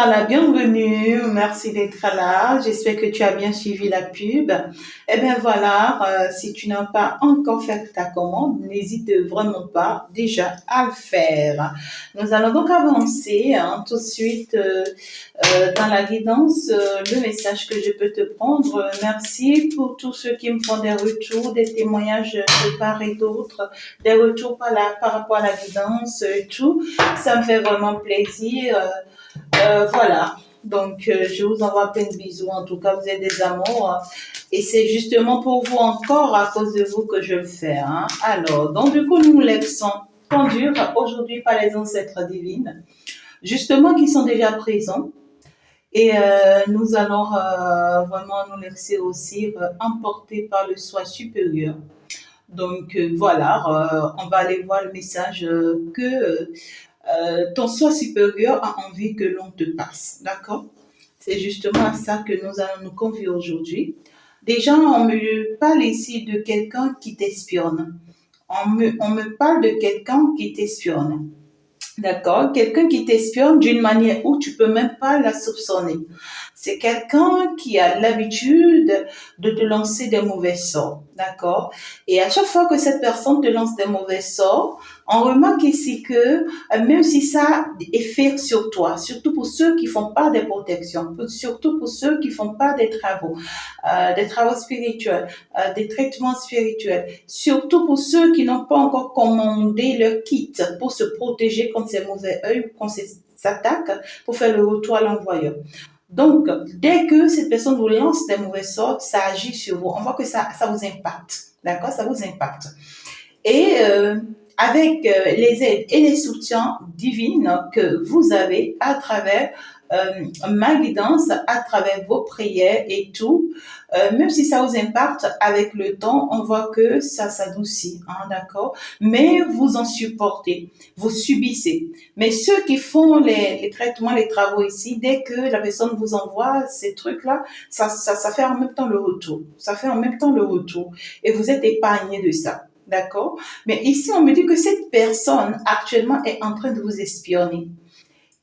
Voilà, bienvenue. Merci d'être là. J'espère que tu as bien suivi la pub. Eh bien voilà, si tu n'as pas encore fait ta commande, n'hésite vraiment pas déjà à le faire. Nous allons donc avancer tout de suite dans la guidance. Le message que je peux te prendre. Merci pour tous ceux qui me font des retours, des témoignages de part et d'autre, des retours par rapport à la guidance et tout. Ça me fait vraiment plaisir. Voilà. Donc, je vous envoie plein de bisous. En tout cas, vous êtes des amours. Et c'est justement pour vous encore, à cause de vous, que je le fais. Hein. Alors, donc, du coup, nous nous laissons conduire aujourd'hui par les ancêtres divines, justement, qui sont déjà présents. Et nous allons vraiment nous laisser aussi emporter par le soi supérieur. Donc, voilà, on va aller voir le message que ton soi supérieur a envie que l'on te passe. D'accord? C'est justement à ça que nous allons nous confier aujourd'hui. Déjà, on me parle ici de quelqu'un qui t'espionne. On me parle de quelqu'un qui t'espionne. D'accord? Quelqu'un qui t'espionne d'une manière où tu peux même pas la soupçonner. C'est quelqu'un qui a l'habitude de te lancer des mauvais sorts. D'accord? Et à chaque fois que cette personne te lance des mauvais sorts, on remarque ici que même si ça a effet sur toi, surtout pour ceux qui font pas des protections, surtout pour ceux qui font pas des travaux spirituels, des traitements spirituels, surtout pour ceux qui n'ont pas encore commandé leur kit pour se protéger contre ces mauvais œils ou contre ces attaques, pour faire le retour à l'envoyeur. Donc, dès que cette personne vous lance des mauvais sorts, ça agit sur vous. On voit que ça vous impacte. D'accord? Ça vous impacte. Et avec les aides et les soutiens divines que vous avez à travers ma guidance, à travers vos prières et tout, même si ça vous impacte avec le temps, on voit que ça s'adoucit, hein, d'accord? Mais vous en supportez, vous subissez. Mais ceux qui font les traitements, les travaux ici, dès que la personne vous envoie ces trucs-là, ça fait en même temps le retour. Ça fait en même temps le retour. Et vous êtes épargné de ça. D'accord? Mais ici, on me dit que cette personne actuellement est en train de vous espionner.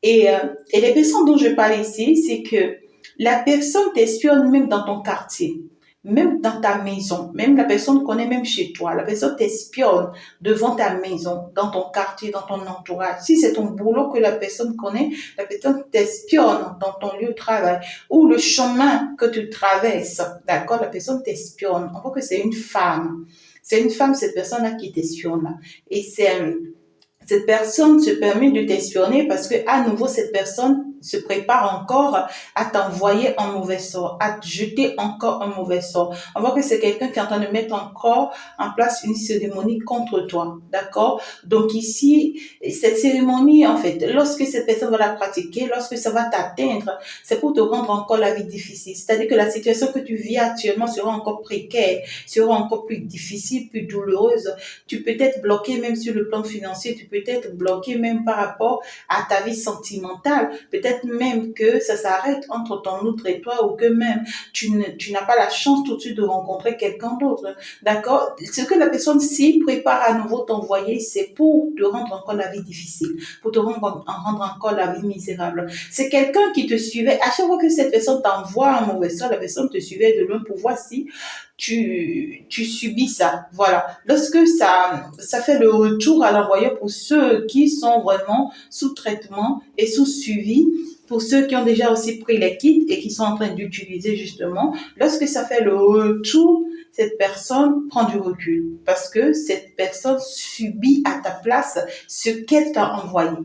Et les personnes dont je parle ici, c'est que la personne t'espionne même dans ton quartier, même dans ta maison, même la personne connaît même chez toi. La personne t'espionne devant ta maison, dans ton quartier, dans ton entourage. Si c'est ton boulot que la personne connaît, la personne t'espionne dans ton lieu de travail ou le chemin que tu traverses. D'accord? La personne t'espionne. On voit que c'est une femme. C'est une femme, cette personne-là qui t'espionne là. Et cette personne se permet de t'espionner parce que, à nouveau, cette personne se prépare encore à t'envoyer un mauvais sort, à te jeter encore un mauvais sort. On voit que c'est quelqu'un qui est en train de mettre encore en place une cérémonie contre toi. D'accord? Donc ici, cette cérémonie, en fait, lorsque cette personne va la pratiquer, lorsque ça va t'atteindre, c'est pour te rendre encore la vie difficile. C'est-à-dire que la situation que tu vis actuellement sera encore précaire, sera encore plus difficile, plus douloureuse. Tu peux être bloqué même sur le plan financier, tu peux être bloqué même par rapport à ta vie sentimentale. Peut-être même que ça s'arrête entre ton autre et toi ou que même tu n'as pas la chance tout de suite de rencontrer quelqu'un d'autre. D'accord? Ce que la personne s'y prépare à nouveau t'envoyer, c'est pour te rendre encore la vie difficile, pour te rendre encore la vie misérable. C'est quelqu'un qui te suivait. À chaque fois que cette personne t'envoie un mauvais sort, la personne te suivait de loin pour voir si tu subis ça. Voilà. Lorsque ça fait le retour à l'envoyeur pour ceux qui sont vraiment sous traitement et sous suivi, pour ceux qui ont déjà aussi pris les kits et qui sont en train d'utiliser justement, lorsque ça fait le retour, cette personne prend du recul parce que cette personne subit à ta place ce qu'elle t'a envoyé.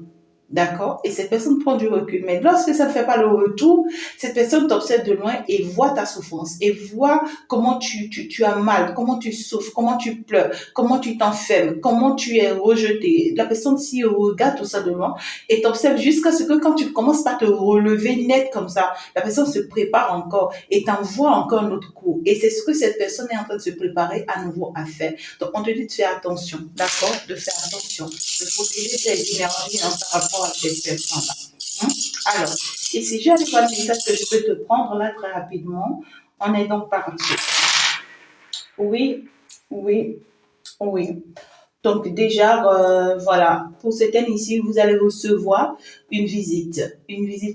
D'accord? Et cette personne prend du recul. Mais lorsque ça ne fait pas le retour, cette personne t'observe de loin et voit ta souffrance, et voit comment tu as mal, comment tu souffres, comment tu pleures, comment tu t'enfermes, comment tu es rejeté. La personne s'y regarde tout ça de loin et t'observe jusqu'à ce que quand tu commences par te relever net comme ça, la personne se prépare encore et t'envoie encore un autre coup. Et c'est ce que cette personne est en train de se préparer à nouveau à faire. Donc, on te dit de faire attention, d'accord? De faire attention, de protéger tes énergies par rapport à cette personne-là. Hein? Alors, ici, j'ai avec moi le message que je peux te prendre là très rapidement. On est donc parti. Oui, oui, oui. Donc déjà, voilà, pour certaines ici, vous allez recevoir une visite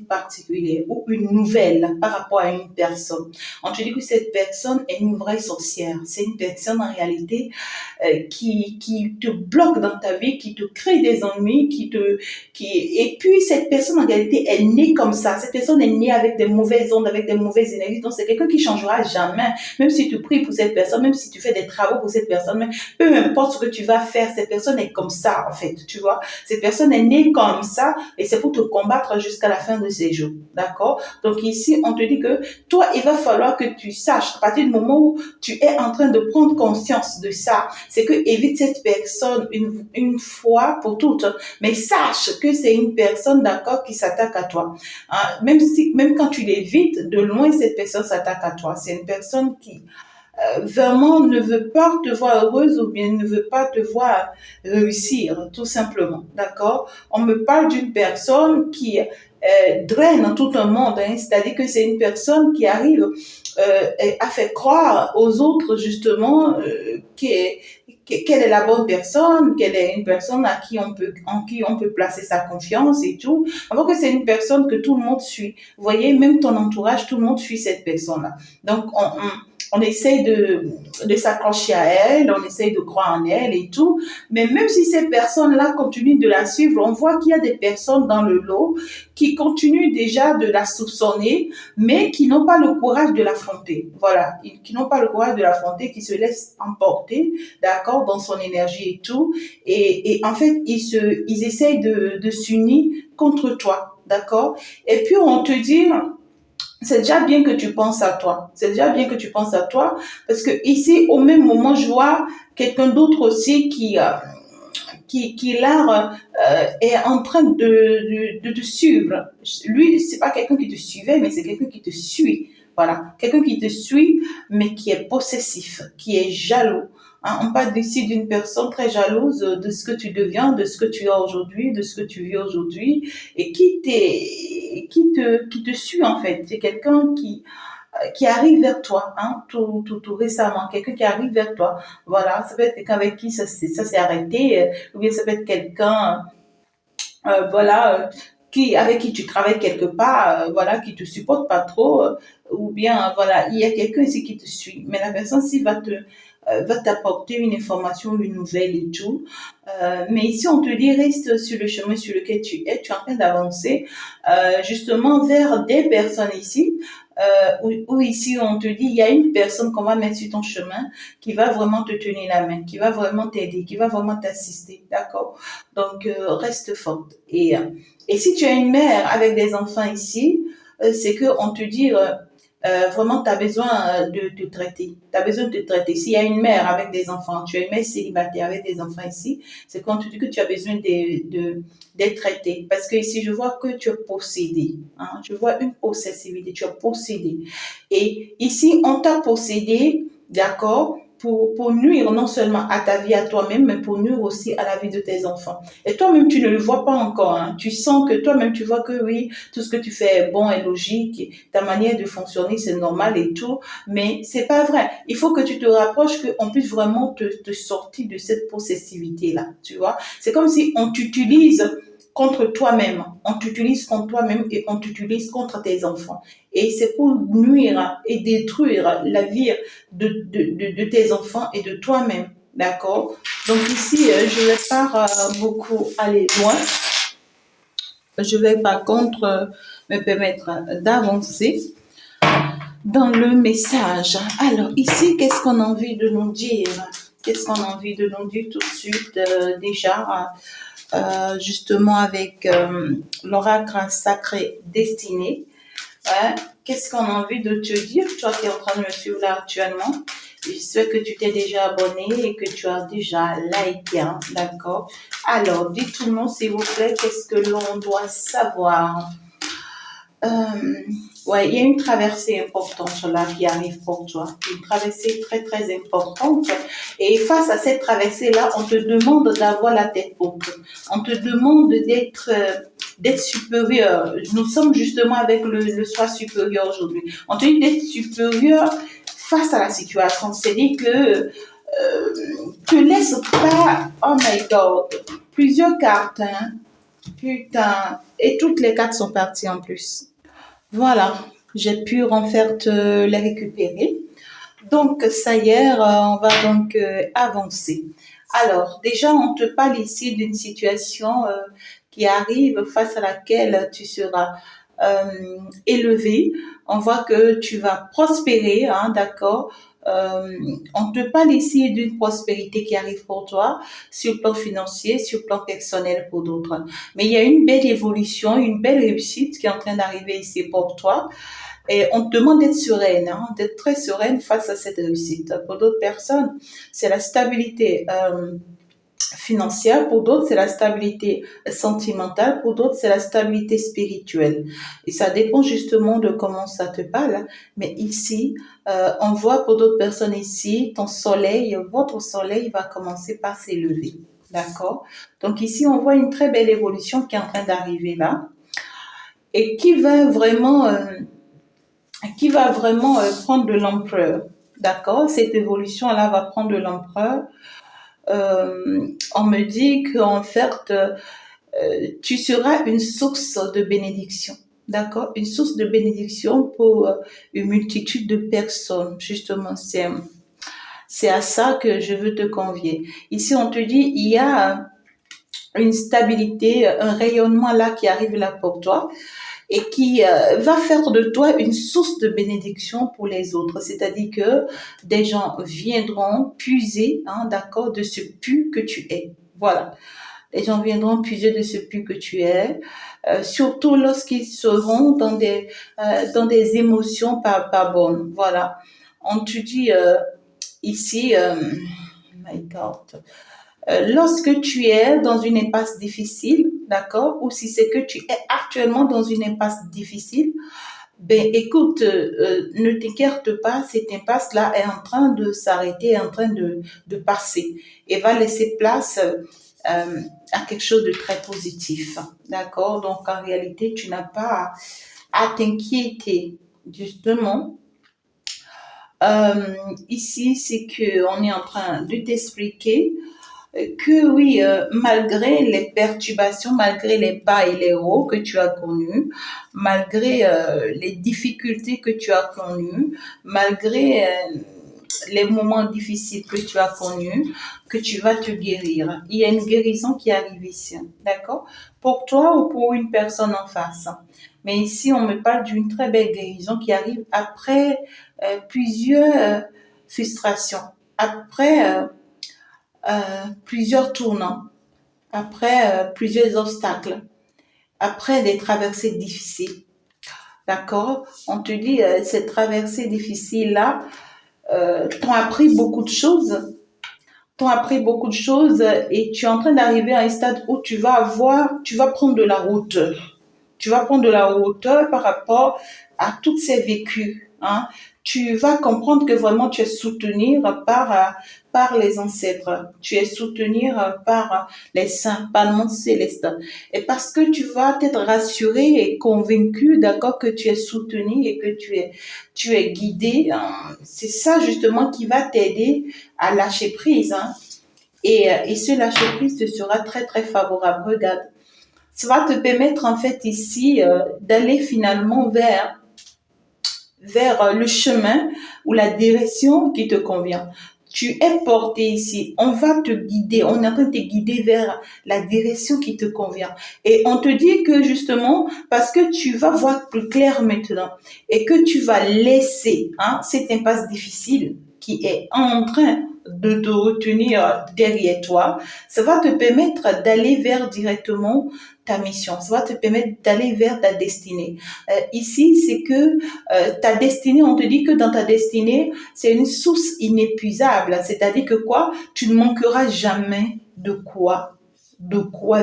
particulière ou une nouvelle par rapport à une personne. On te dit que cette personne est une vraie sorcière. C'est une personne en réalité qui te bloque dans ta vie, qui te crée des ennuis, et puis cette personne en réalité est née comme ça. Cette personne est née avec des mauvaises ondes, avec des mauvaises énergies. Donc c'est quelqu'un qui changera jamais. Même si tu pries pour cette personne, même si tu fais des travaux pour cette personne, même, peu importe ce que tu vas faire, cette personne est comme ça en fait. Tu vois, cette personne est née comme ça et c'est pour te combattre jusqu'à la fin de ses jours. D'accord? Donc ici on te dit que toi il va falloir que tu saches à partir du moment où tu es en train de prendre conscience de ça, c'est que évite cette personne une fois pour toutes, mais sache que c'est une personne, d'accord, qui s'attaque à toi. Hein, même quand tu l'évites, de loin, cette personne s'attaque à toi. C'est une personne qui vraiment ne veut pas te voir heureuse ou bien ne veut pas te voir réussir, tout simplement, d'accord? On me parle d'une personne qui draine tout un monde, hein, c'est-à-dire que c'est une personne qui arrive à faire croire aux autres justement qu'elle est la bonne personne, qu'elle est une personne en qui on peut placer sa confiance et tout. Alors que c'est une personne que tout le monde suit. Vous voyez, même ton entourage, tout le monde suit cette personne-là. Donc, on essaye de s'accrocher à elle, on essaye de croire en elle et tout. Mais même si ces personnes-là continuent de la suivre, on voit qu'il y a des personnes dans le lot qui continuent déjà de la soupçonner, mais qui n'ont pas le courage de l'affronter. Voilà, qui n'ont pas le courage de l'affronter, qui se laissent emporter, d'accord, dans son énergie et tout. Et en fait, ils essayent de s'unir contre toi, d'accord. Et puis on te dit, c'est déjà bien que tu penses à toi. C'est déjà bien que tu penses à toi parce que ici, au même moment, je vois quelqu'un d'autre aussi qui là est en train de te suivre. Lui, c'est pas quelqu'un qui te suivait, mais c'est quelqu'un qui te suit. Voilà, quelqu'un qui te suit, mais qui est possessif, qui est jaloux. Hein, on parle ici d'une personne très jalouse de ce que tu deviens, de ce que tu as aujourd'hui, de ce que tu vis aujourd'hui, et qui te suit en fait. C'est quelqu'un qui arrive vers toi, hein, tout récemment, quelqu'un qui arrive vers toi. Voilà, ça peut être quelqu'un avec qui ça s'est arrêté, ou bien ça peut être quelqu'un, voilà, avec qui tu travailles quelque part, voilà, qui te supporte pas trop, ou bien, voilà, il y a quelqu'un ici qui te suit. Mais la personne, s'il va t'apporter une information, une nouvelle et tout. Mais ici, on te dit, reste sur le chemin sur lequel tu es en train d'avancer, justement vers des personnes ici, où ici, on te dit, il y a une personne qu'on va mettre sur ton chemin qui va vraiment te tenir la main, qui va vraiment t'aider, qui va vraiment t'assister, d'accord? Donc, reste forte. Et si tu as une mère avec des enfants ici, c'est que on te dit, vraiment, tu as besoin de te traiter. Tu as besoin de te traiter. S'il y a une mère avec des enfants, tu as une mère célibataire avec des enfants ici, c'est quand tu dis que tu as besoin d'être traité. Parce que ici, je vois que tu es possédé. Hein. Je vois une possessivité. Tu es possédé. Et ici, on t'a possédé, d'accord, pour nuire non seulement à ta vie, à toi-même, mais pour nuire aussi à la vie de tes enfants. Et toi-même, tu ne le vois pas encore. Hein. Tu sens que toi-même, tu vois que oui, tout ce que tu fais est bon, est logique, ta manière de fonctionner, c'est normal et tout, mais c'est pas vrai. Il faut que tu te rapproches, qu'on puisse vraiment te sortir de cette possessivité-là, tu vois. C'est comme si on t'utilise contre toi-même. On t'utilise contre toi-même et on t'utilise contre tes enfants. Et c'est pour nuire et détruire la vie de tes enfants et de toi-même. D'accord? Donc ici, je ne vais pas beaucoup aller loin. Je vais par contre me permettre d'avancer dans le message. Alors ici, qu'est-ce qu'on a envie de nous dire? Qu'est-ce qu'on a envie de nous dire tout de suite déjà justement avec l'oracle sacré destiné. Ouais. Qu'est-ce qu'on a envie de te dire, toi qui es en train de me suivre là actuellement? J'espère que tu t'es déjà abonné et que tu as déjà liké, hein, d'accord? Alors, dites-moi s'il vous plaît, qu'est-ce que l'on doit savoir? Ouais, il y a une traversée importante là qui arrive pour toi. Une traversée très très importante. Et face à cette traversée-là, on te demande d'avoir la tête haute. On te demande d'être supérieur. Nous sommes justement avec le soi supérieur aujourd'hui. On te dit d'être supérieur face à la situation. C'est-à-dire que te laisse pas, oh my god, plusieurs cartes, hein. Putain, et toutes les cartes sont parties en plus. Voilà, j'ai pu en fait les récupérer. Donc, ça y est, on va donc avancer. Alors, déjà, on te parle ici d'une situation qui arrive face à laquelle tu seras élevé. On voit que tu vas prospérer, hein, d'accord? Euh, on te parle ici d'une prospérité qui arrive pour toi sur le plan financier, sur le plan personnel pour d'autres. Mais il y a une belle évolution, une belle réussite qui est en train d'arriver ici pour toi. Et on te demande d'être sereine, hein, d'être très sereine face à cette réussite. Pour d'autres personnes, c'est la stabilité financière, pour d'autres, c'est la stabilité sentimentale, pour d'autres, c'est la stabilité spirituelle. Et ça dépend justement de comment ça te parle. Mais ici, on voit pour d'autres personnes ici, ton soleil, votre soleil va commencer par s'élever. D'accord? Donc ici, on voit une très belle évolution qui est en train d'arriver là et qui va vraiment prendre de l'ampleur. D'accord? Cette évolution-là va prendre de l'ampleur. On me dit qu'en fait, tu seras une source de bénédiction. D'accord? Une source de bénédiction pour une multitude de personnes. Justement, c'est à ça que je veux te convier. Ici, on te dit, il y a une stabilité, un rayonnement là qui arrive là pour toi et qui va faire de toi une source de bénédiction pour les autres. C'est-à-dire que des gens viendront puiser, hein, d'accord, de ce pu que tu es. Voilà. Les gens viendront puiser de ce pu que tu es, surtout lorsqu'ils seront dans des émotions pas bonnes. Voilà. On te dit ici, my God, lorsque tu es dans une impasse difficile, d'accord, ou si c'est que tu es actuellement dans une impasse difficile, ben écoute, ne t'inquiète pas, cette impasse-là est en train de s'arrêter, est en train de passer et va laisser place à quelque chose de très positif, d'accord? Donc en réalité, tu n'as pas à t'inquiéter, justement. Ici, c'est que on est en train de t'expliquer que oui, malgré les perturbations, malgré les bas et les hauts que tu as connus, malgré les difficultés que tu as connues, malgré les moments difficiles que tu as connus, que tu vas te guérir. Il y a une guérison qui arrive ici, d'accord? Pour toi ou pour une personne en face. Mais ici, on me parle d'une très belle guérison qui arrive après plusieurs frustrations, après plusieurs tournants, après plusieurs obstacles, après des traversées difficiles. D'accord? On te dit, ces traversées difficiles-là t'ont appris beaucoup de choses, t'ont appris beaucoup de choses et tu es en train d'arriver à un stade où tu vas prendre de la hauteur. Tu vas prendre de la hauteur par rapport à toutes ces vécus, hein. Tu vas comprendre que vraiment tu es soutenu par les ancêtres, tu es soutenu par les saints, par le monde céleste. Et parce que tu vas être rassuré et convaincu, d'accord, que tu es soutenu et que tu es guidé, hein. C'est ça justement qui va t'aider à lâcher prise, hein. Et ce lâcher prise te sera très très favorable. Regarde, ça va te permettre en fait ici d'aller finalement vers le chemin ou la direction qui te convient. Tu es porté ici, on va te guider, on est en train de te guider vers la direction qui te convient. Et on te dit que justement, parce que tu vas voir plus clair maintenant et que tu vas laisser, hein, cette impasse difficile qui est en train de te retenir derrière toi, ça va te permettre d'aller vers directement ta mission, ça va te permettre d'aller vers ta destinée. Ici, c'est que ta destinée, on te dit que dans ta destinée, c'est une source inépuisable. C'est-à-dire que quoi? Tu ne manqueras jamais de quoi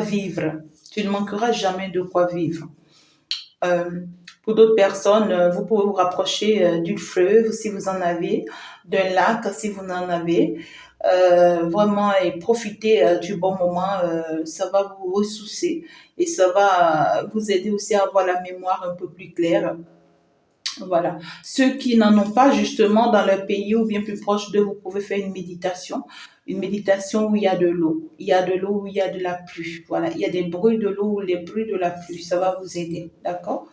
vivre. Tu ne manqueras jamais de quoi vivre. Euh, pour d'autres personnes, vous pouvez vous rapprocher d'une fleuve si vous en avez, d'un lac si vous en avez. Vraiment et profiter du bon moment, ça va vous ressourcer et ça va vous aider aussi à avoir la mémoire un peu plus claire Voilà. Ceux qui n'en ont pas, justement, dans leur pays ou bien plus proche d'eux, vous pouvez faire une méditation. Une méditation où il y a de l'eau. Il y a de l'eau où il y a de la pluie. Voilà. Il y a des bruits de l'eau ou les bruits de la pluie. Ça va vous aider. D'accord?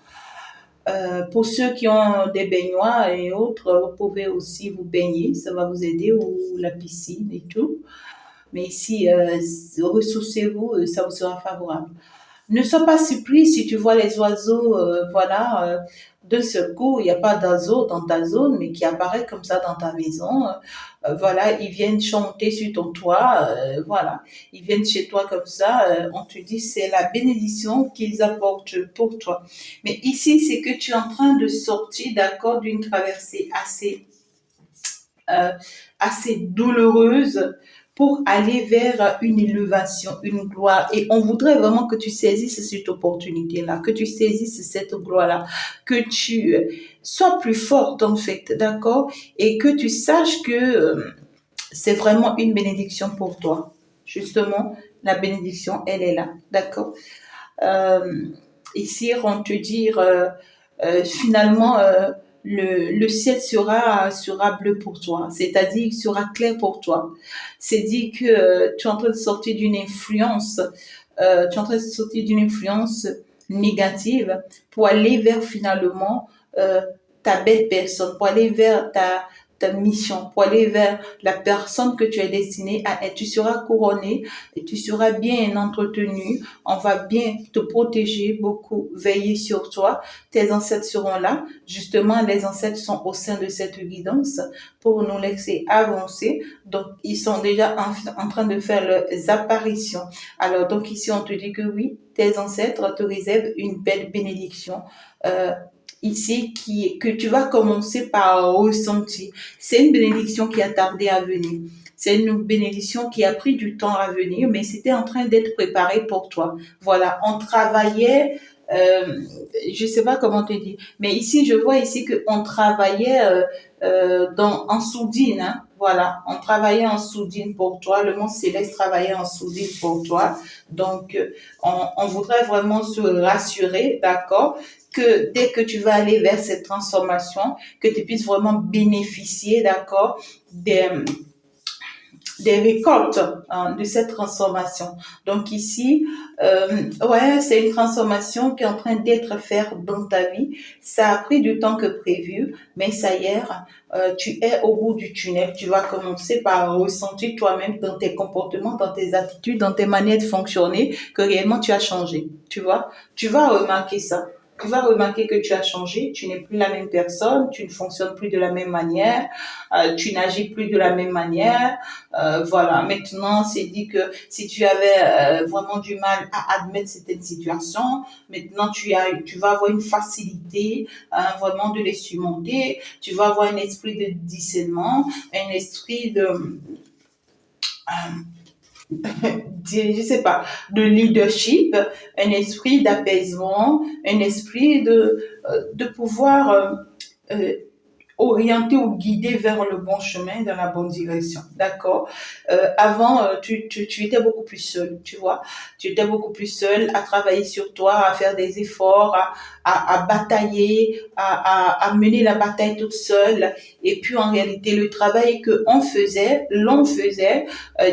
Pour ceux qui ont des baignoires et autres, vous pouvez aussi vous baigner. Ça va vous aider. Ou la piscine et tout. Mais ici, ressourcez-vous, ça vous sera favorable. Ne sois pas surpris si tu vois les oiseaux, voilà, d'un seul coup, il n'y a pas d'oiseaux dans ta zone, mais qui apparaît comme ça dans ta maison. Voilà, ils viennent chanter sur ton toit, voilà, ils viennent chez toi comme ça. On te dit c'est la bénédiction qu'ils apportent pour toi. Mais ici, c'est que tu es en train de sortir, d'accord, d'une traversée euh, assez douloureuse pour aller vers une élévation, une gloire. Et on voudrait vraiment que tu saisisses cette opportunité-là, que tu saisisses cette gloire-là, que tu sois plus forte en fait, d'accord? Et que tu saches que c'est vraiment une bénédiction pour toi. Justement, la bénédiction, elle est là, d'accord? Euh, Ici, on te dire finalement le ciel sera bleu pour toi, c'est-à-dire il sera clair pour toi. C'est dit que tu es en train de sortir d'une influence, tu es en train de sortir d'une influence négative pour aller vers finalement euh, ta belle personne, pour aller vers ta mission, pour aller vers la personne que tu es destinée à être. Tu seras couronné et tu seras bien entretenu. On va bien te protéger beaucoup, veiller sur toi. Tes ancêtres seront là. Justement, les ancêtres sont au sein de cette guidance pour nous laisser avancer. Donc, ils sont déjà en train de faire leurs apparitions. Alors, donc ici, on te dit que oui, tes ancêtres te réservent une belle bénédiction. Euh, Ici, que tu vas commencer par ressentir. C'est une bénédiction qui a tardé à venir. C'est une bénédiction qui a pris du temps à venir, mais c'était en train d'être préparé pour toi. Voilà, on travaillait, je sais pas comment te dire, mais ici, je vois ici qu'on travaillait en soudine. Hein. Voilà, on travaillait en soudine pour toi. Le monde céleste travaillait en soudine pour toi. Donc, on voudrait vraiment se rassurer, d'accord, que dès que tu vas aller vers cette transformation, que tu puisses vraiment bénéficier, d'accord, des récoltes hein, de cette transformation. Donc ici, ouais, c'est une transformation qui est en train d'être faite dans ta vie. Ça a pris du temps que prévu, mais ça y est, tu es au bout du tunnel. Tu vas commencer par ressentir toi-même dans tes comportements, dans tes attitudes, dans tes manières de fonctionner, que réellement tu as changé. Tu vois, tu vas remarquer ça. Tu vas remarquer que tu as changé, tu n'es plus la même personne, tu ne fonctionnes plus de la même manière, tu n'agis plus de la même manière, voilà, maintenant, c'est dit que si tu avais vraiment du mal à admettre certaines situations, maintenant tu vas avoir une facilité hein, vraiment de les surmonter. Tu vas avoir un esprit de discernement, un esprit je sais pas, de leadership, un esprit d'apaisement, un esprit de pouvoir euh, orienter ou guider vers le bon chemin, dans la bonne direction. D'accord. Avant, tu étais beaucoup plus seul, tu vois. Tu étais beaucoup plus seul à travailler sur toi, à faire des efforts, à batailler, à mener la bataille toute seule. Et puis, en réalité, le travail que l'on faisait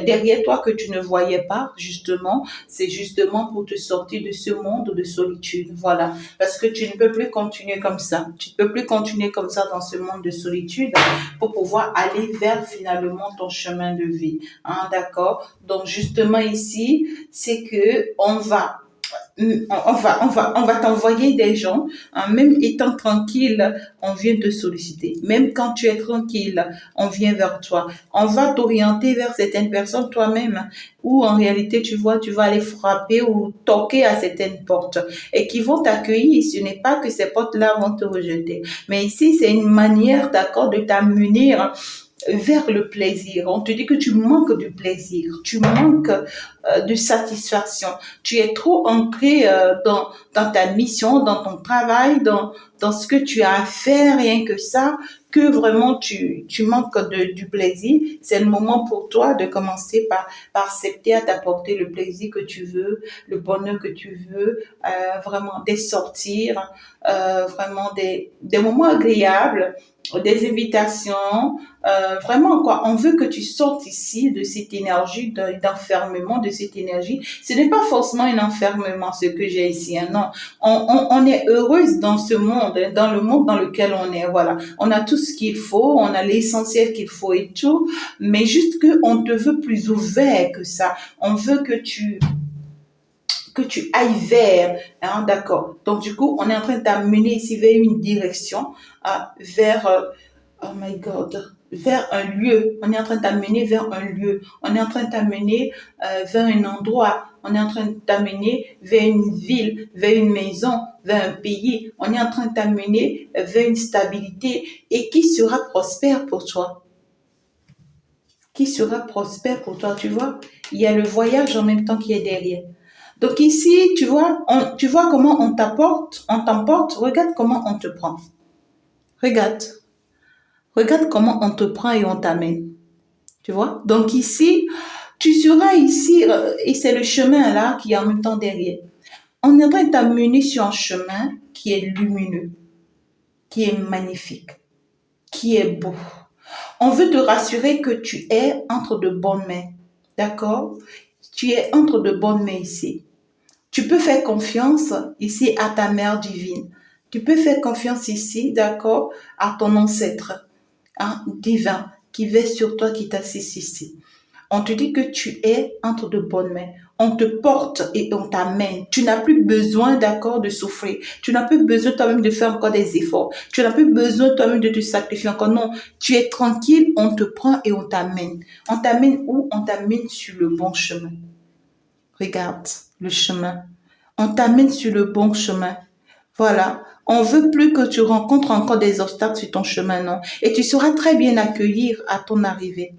derrière toi que tu ne voyais pas, justement, c'est justement pour te sortir de ce monde de solitude. Voilà. Parce que tu ne peux plus continuer comme ça. Tu ne peux plus continuer comme ça dans ce monde de solitude pour pouvoir aller vers finalement ton chemin de vie. Hein, d'accord? Donc, justement ici, c'est que on va t'envoyer des gens, hein, même étant tranquille, on vient te solliciter. Même quand tu es tranquille, on vient vers toi. On va t'orienter vers certaines personnes toi-même, hein, où en réalité, tu vois, tu vas aller frapper ou toquer à certaines portes et qui vont t'accueillir. Ce n'est pas que ces portes-là vont te rejeter. Mais ici, c'est une manière, d'accord, de t'amener vers le plaisir. On te dit que tu manques de plaisir, tu manques de satisfaction. Tu es trop ancré dans ta mission, dans ton travail, dans ce que tu as à faire, rien que ça, que vraiment tu manques du plaisir. C'est le moment pour toi de commencer par accepter à t'apporter le plaisir que tu veux, le bonheur que tu veux, vraiment des sortir, vraiment des moments agréables, des invitations, vraiment quoi, on veut que tu sortes ici de cette énergie d'enfermement, de cette énergie. Ce n'est pas forcément un enfermement ce que j'ai ici, hein, non. On est heureuse dans ce monde, hein, dans le monde dans lequel on est, voilà. On a tout ce qu'il faut, on a l'essentiel qu'il faut et tout, mais juste que on te veut plus ouvert que ça. On veut que tu ailles vers, hein, d'accord. Donc du coup, on est en train de t'amener ici vers une direction, vers, oh my God, vers un lieu. On est en train de t'amener vers un lieu. On est en train de t'amener vers un endroit. On est en train de t'amener vers une ville, vers une maison, vers un pays. On est en train de t'amener vers une stabilité et qui sera prospère pour toi. Qui sera prospère pour toi, tu vois. Il y a le voyage en même temps qui est derrière. Donc ici, tu vois comment on t'emporte, regarde comment on te prend. Regarde, regarde comment on te prend et on t'amène. Tu vois? Donc ici, tu seras ici, et c'est le chemin là qui est en même temps derrière. On est en train de t'amener sur un chemin qui est lumineux, qui est magnifique, qui est beau. On veut te rassurer que tu es entre de bonnes mains. D'accord? Tu es entre de bonnes mains ici. Tu peux faire confiance ici à ta mère divine. Tu peux faire confiance ici, d'accord, à ton ancêtre, hein, divin, qui veille sur toi, qui t'assiste ici. On te dit que tu es entre de bonnes mains. On te porte et on t'amène. Tu n'as plus besoin, d'accord, de souffrir. Tu n'as plus besoin toi-même de faire encore des efforts. Tu n'as plus besoin toi-même de te sacrifier encore. Non, tu es tranquille, on te prend et on t'amène. On t'amène où? On t'amène sur le bon chemin. Regarde le chemin. On t'amène sur le bon chemin. Voilà. On veut plus que tu rencontres encore des obstacles sur ton chemin, non. Et tu seras très bien accueilli à ton arrivée.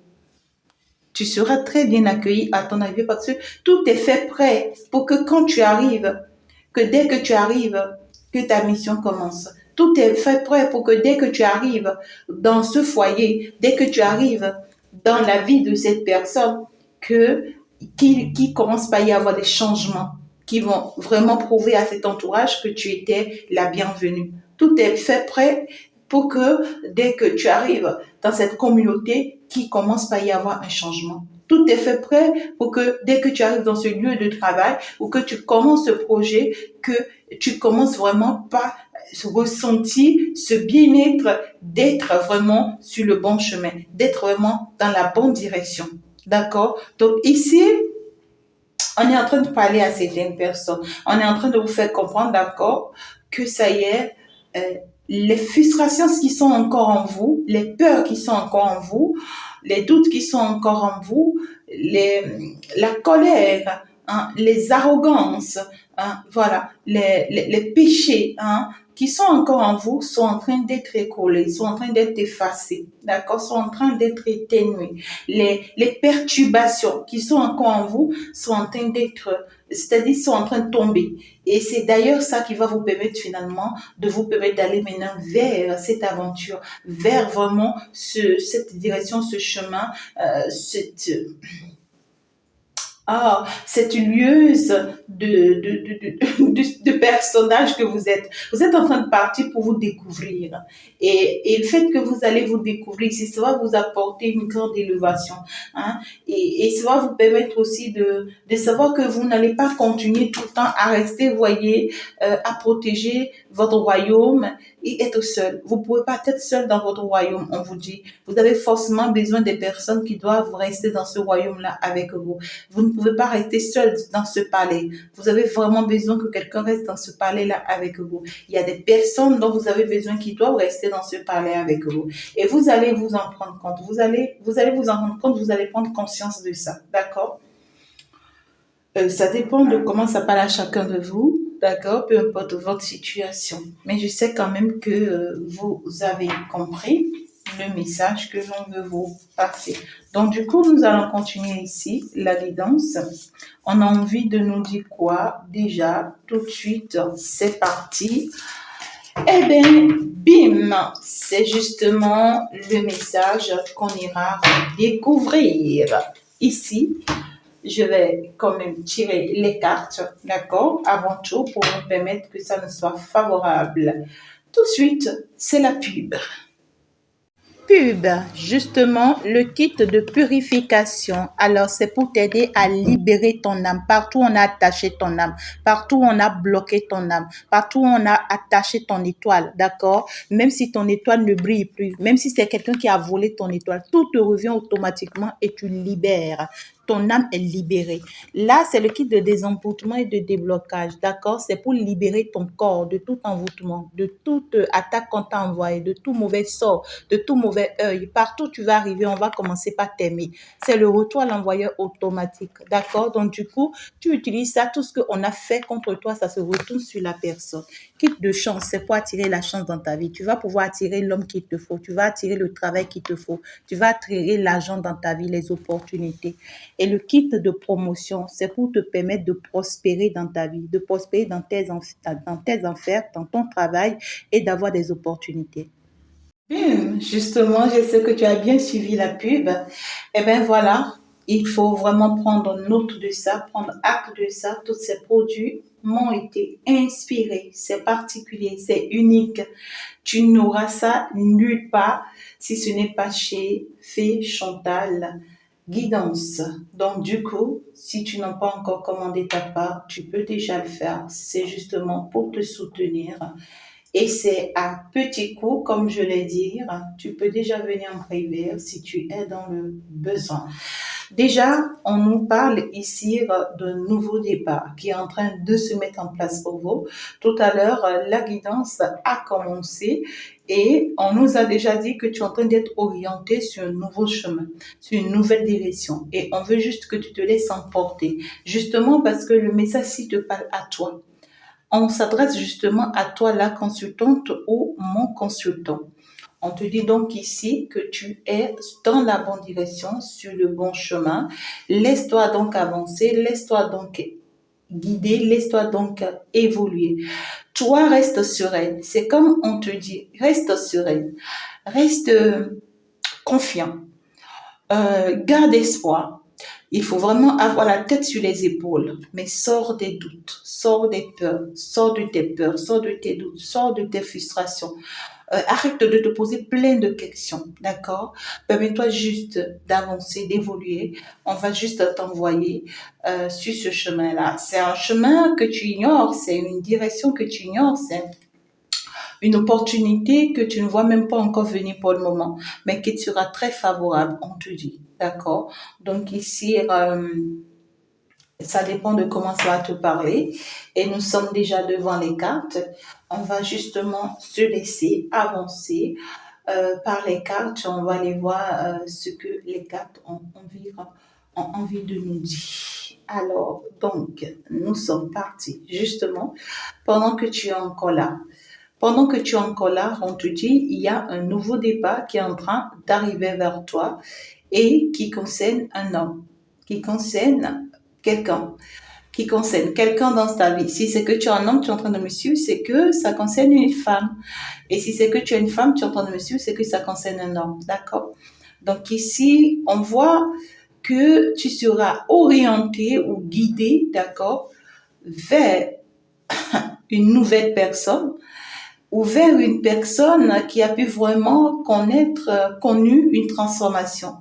Tu seras très bien accueilli à ton arrivée parce que tout est fait prêt pour que quand tu arrives, que dès que tu arrives, que ta mission commence. Tout est fait prêt pour que dès que tu arrives dans ce foyer, dès que tu arrives dans la vie de cette personne, qui commence par y avoir des changements qui vont vraiment prouver à cet entourage que tu étais la bienvenue. Tout est fait prêt pour que dès que tu arrives dans cette communauté, qu'il commence par y avoir un changement. Tout est fait prêt pour que dès que tu arrives dans ce lieu de travail ou que tu commences ce projet, que tu commences vraiment par ressentir ce bien-être d'être vraiment sur le bon chemin, d'être vraiment dans la bonne direction. D'accord? Donc ici, on est en train de parler à certaines personnes. On est en train de vous faire comprendre, d'accord, que ça y est, les frustrations qui sont encore en vous, les peurs qui sont encore en vous, les doutes qui sont encore en vous, la colère, hein, les arrogances, hein, voilà, les péchés, hein, qui sont encore en vous sont en train d'être écoulés, sont en train d'être effacés, d'accord, sont en train d'être éténués. Les perturbations qui sont encore en vous sont en train d'être, c'est-à-dire sont en train de tomber. Et c'est d'ailleurs ça qui va vous permettre finalement de vous permettre d'aller maintenant vers cette aventure, vers vraiment cette direction, ce chemin, cette lieuse de personnages que vous êtes. Vous êtes en train de partir pour vous découvrir. Et le fait que vous allez vous découvrir, ça va vous apporter une grande élévation. Hein? Et ça va vous permettre aussi de savoir que vous n'allez pas continuer tout le temps à rester, voyez, à protéger votre royaume et être seul. Vous ne pouvez pas être seul dans votre royaume, on vous dit. Vous avez forcément besoin des personnes qui doivent rester dans ce royaume-là avec vous. Vous ne pouvez pas rester seul dans ce palais. Vous avez vraiment besoin que quelqu'un reste dans ce palais-là avec vous. Il y a des personnes dont vous avez besoin qui doivent rester dans ce palais avec vous. Et vous allez vous en prendre compte. Vous allez vous en rendre compte, vous allez prendre conscience de ça. D'accord? Ça dépend de comment ça parle à chacun de vous. D'accord? Peu importe votre situation. Mais je sais quand même que vous avez compris. le message que l'on veut vous passer. Donc, du coup, nous allons continuer ici la guidance. On a envie de nous dire quoi? Déjà, tout de suite, c'est parti. Eh bien, bim, c'est justement le message qu'on ira découvrir. Ici, je vais quand même tirer les cartes, d'accord, avant tout, pour nous permettre que ça ne soit favorable. Tout de suite, c'est la pub. Pub, justement, le kit de purification. Alors, c'est pour t'aider à libérer ton âme. Partout où on a attaché ton âme, partout où on a bloqué ton âme, partout où on a attaché ton étoile, d'accord? Même si ton étoile ne brille plus, même si c'est quelqu'un qui a volé ton étoile, tout te revient automatiquement et tu libères. Ton âme est libérée. Là, c'est le kit de désenvoûtement et de déblocage, d'accord? C'est pour libérer ton corps de tout envoûtement, de toute attaque qu'on t'a envoyée, de tout mauvais sort, de tout mauvais œil. Partout où tu vas arriver, on va commencer par t'aimer. C'est le retour à l'envoyeur automatique, d'accord? Donc, du coup, tu utilises ça, tout ce qu'on a fait contre toi, ça se retourne sur la personne. Kit de chance, c'est pour attirer la chance dans ta vie. Tu vas pouvoir attirer l'homme qu'il te faut, tu vas attirer le travail qu'il te faut, tu vas attirer l'argent dans ta vie, les opportunités. Et le kit de promotion, c'est pour te permettre de prospérer dans ta vie, de prospérer dans tes affaires, dans ton travail et d'avoir des opportunités. Justement, je sais que tu as bien suivi la pub. Eh bien voilà, il faut vraiment prendre note de ça, prendre acte de ça. Tous ces produits m'ont été inspirés. C'est particulier, c'est unique. Tu n'auras ça nulle part si ce n'est pas chez Fée Chantal Guidance. Donc du coup, si tu n'as pas encore commandé ta part, tu peux déjà le faire. C'est justement pour te soutenir. Et c'est à petit coup, comme je l'ai dit, tu peux déjà venir en privé si tu es dans le besoin. Déjà, on nous parle ici d'un nouveau départ qui est en train de se mettre en place pour vous. Tout à l'heure, la guidance a commencé et on nous a déjà dit que tu es en train d'être orienté sur un nouveau chemin, sur une nouvelle direction. Et on veut juste que tu te laisses emporter. Justement parce que le message ci te parle à toi. On s'adresse justement à toi, la consultante ou mon consultant. On te dit donc ici que tu es dans la bonne direction, sur le bon chemin. Laisse-toi donc avancer, laisse-toi donc guider, laisse-toi donc évoluer. Toi, reste sereine. C'est comme on te dit, reste sereine, reste confiant, garde espoir. Il faut vraiment avoir la tête sur les épaules, mais sors des doutes, sors des peurs, sors de tes peurs, sors de tes doutes, sors de tes frustrations. Arrête de te poser plein de questions, d'accord? Permets-toi juste d'avancer, d'évoluer. On va juste t'envoyer sur ce chemin-là. C'est un chemin que tu ignores, c'est une direction que tu ignores, c'est une opportunité que tu ne vois même pas encore venir pour le moment, mais qui te sera très favorable, on te dit, d'accord? Donc ici, ça dépend de comment ça va te parler. Et nous sommes déjà devant les cartes. On va justement se laisser avancer par les cartes. On va aller voir ce que les cartes ont envie de nous dire. Alors, donc, nous sommes partis justement pendant que tu es encore là. Pendant que tu es encore là, on te dit, il y a un nouveau départ qui est en train d'arriver vers toi et qui concerne un homme, qui concerne quelqu'un, qui concerne quelqu'un dans ta vie. Si c'est que tu es un homme, tu es en train de me suivre, c'est que ça concerne une femme. Et si c'est que tu es une femme, tu es en train de me suivre, c'est que ça concerne un homme. D'accord? Donc ici, on voit que tu seras orienté ou guidé, d'accord, vers une nouvelle personne ou vers une personne qui a pu vraiment connu une transformation.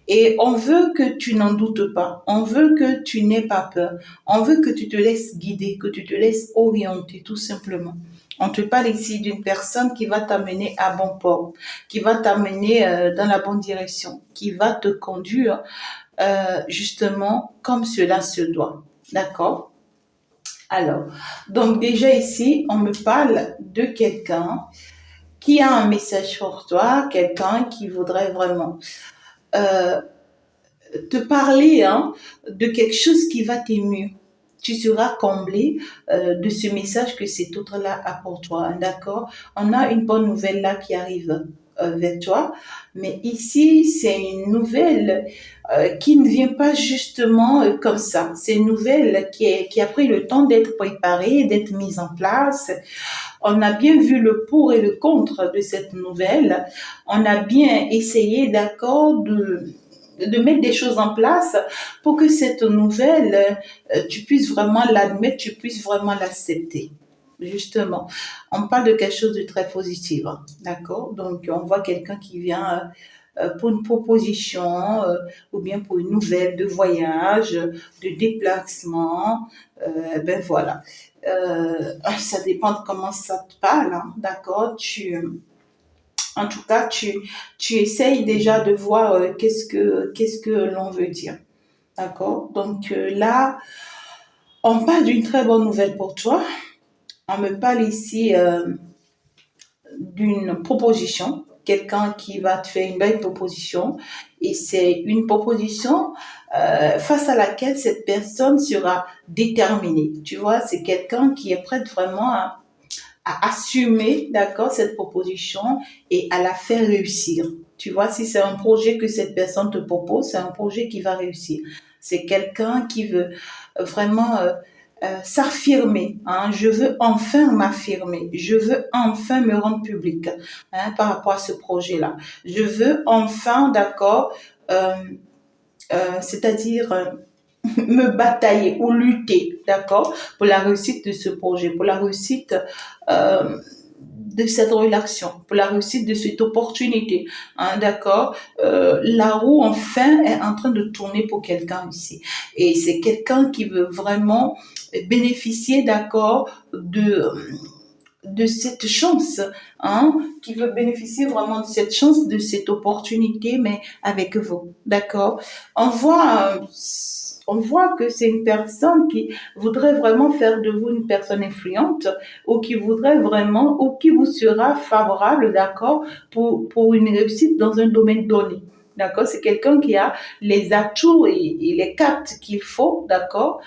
Et on veut que tu n'en doutes pas. On veut que tu n'aies pas peur. On veut que tu te laisses guider, que tu te laisses orienter, tout simplement. On te parle ici d'une personne qui va t'amener à bon port, qui va t'amener dans la bonne direction, qui va te conduire justement comme cela se doit. D'accord? Alors, donc déjà ici, on me parle de quelqu'un qui a un message pour toi, quelqu'un qui voudrait vraiment euh, te parler de quelque chose qui va t'émue. Tu seras comblé de ce message que cet autre-là a pour toi, d'accord? On a une bonne nouvelle là qui arrive vers toi. Mais ici, c'est une nouvelle qui ne vient pas justement comme ça. C'est une nouvelle qui a pris le temps d'être préparée, d'être mise en place. On a bien vu le pour et le contre de cette nouvelle. On a bien essayé, d'accord, de mettre des choses en place pour que cette nouvelle, tu puisses vraiment l'admettre, tu puisses vraiment l'accepter. Justement, on parle de quelque chose de très positif, hein, d'accord? Donc, on voit quelqu'un qui vient pour une proposition ou bien pour une nouvelle de voyage, de déplacement. Ben voilà. Ça dépend de comment ça te parle, hein, d'accord? En tout cas, tu essayes déjà de voir qu'est-ce que l'on veut dire. D'accord? Donc là, on parle d'une très bonne nouvelle pour toi. On me parle ici d'une proposition, quelqu'un qui va te faire une belle proposition et c'est une proposition face à laquelle cette personne sera déterminée. Tu vois, c'est quelqu'un qui est prêt vraiment à assumer, d'accord, cette proposition et à la faire réussir. Tu vois, si c'est un projet que cette personne te propose, c'est un projet qui va réussir. C'est quelqu'un qui veut vraiment s'affirmer. Hein. Je veux enfin m'affirmer. Je veux enfin me rendre public par rapport à ce projet-là. Je veux enfin, d'accord, euh, c'est-à-dire me batailler ou lutter, d'accord, pour la réussite de ce projet, pour la réussite de cette relation, pour la réussite de cette opportunité, hein, d'accord. La roue enfin est en train de tourner pour quelqu'un ici, et c'est quelqu'un qui veut vraiment bénéficier, d'accord, de cette chance, hein, qui veut bénéficier vraiment de cette chance, de cette opportunité, mais avec vous, d'accord? On voit, euh, on voit que c'est une personne qui voudrait vraiment faire de vous une personne influente ou qui voudrait vraiment, ou qui vous sera favorable, d'accord, pour une réussite dans un domaine donné. D'accord, c'est quelqu'un qui a les atouts et les cartes qu'il faut, d'accord,